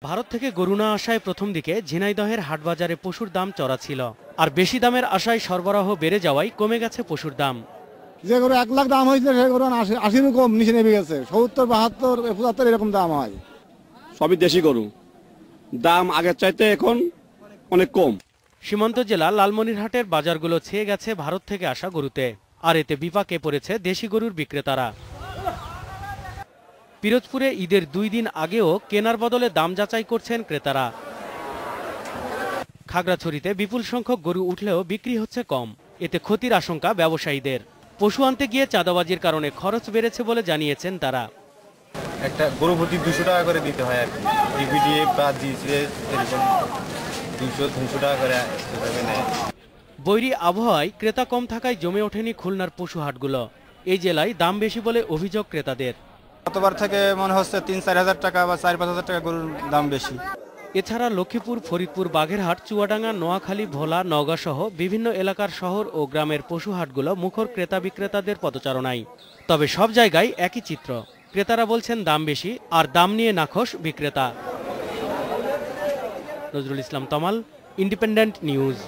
ভারত থেকে গরু না আসায় প্রথম দিকে ঝিনাইদহের হাটবাজারে পশুর দাম চড়া ছিল, আর বেশি দামের আশায় সরবরাহ বেড়ে যাওয়ায় কমে গেছে পশুর দাম। যে গরু 1 লাখ দাম হয়েছে সে গরু 80 কম নিচে নেমে গেছে, 70, 72, 75 এরকম দাম হয়। সবই দেশি গরু, দাম আগের চাইতে এখন অনেক কম। সীমান্ত জেলা লালমনিরহাটের বাজারগুলো ছেয়ে গেছে ভারত থেকে আসা গরুতে, আর এতে বিপাকে পড়েছে দেশি গরুর বিক্রেতারা। পিরোজপুরে ঈদের 2 দিন আগেও কেনার বদলে দাম যাচাই করছেন ক্রেতারা। খাগড়াছড়িতে বিপুল সংখ্যক গরু উঠলেও বিক্রি হচ্ছে কম, এতে ক্ষতির আশঙ্কা ব্যবসায়ীদের। পশু আনতে গিয়ে চাঁদাবাজির কারণে খরচ বেড়েছে বলে জানিয়েছেন তারা। একটা গরু প্রতি 200 টাকা করে দিতে হয় আর কি, ডিভিডিএ বা জিএস এরকম 200-300 টাকা করে নেয়। বৈরী আবহাওয়ায় ক্রেতা কম থাকায় জমে ওঠেনি খুলনার পশু হাটগুলো। এই জেলায় দাম বেশি বলে অভিযোগ ক্রেতাদের। গতবার থেকে মনে হচ্ছে 3-4 হাজার টাকা বা 4-5 হাজার টাকা গরুর দাম বেশি। এছাড়া লক্ষ্মীপুর, ফরিদপুর, বাগেরহাট, চুয়াডাঙ্গা, নোয়াখালী, ভোলা, নওগাঁ সহ বিভিন্ন এলাকার শহর ও গ্রামের পশু হাটগুলো মুখর ক্রেতা বিক্রেতাদের পদচারণায়। তবে সব জায়গায় একই চিত্র, ক্রেতারা বলছেন দাম বেশি, আর দাম নিয়ে নাখোশ বিক্রেতা। নজরুল ইসলাম তমাল, ইন্ডিপেন্ডেন্ট নিউজ।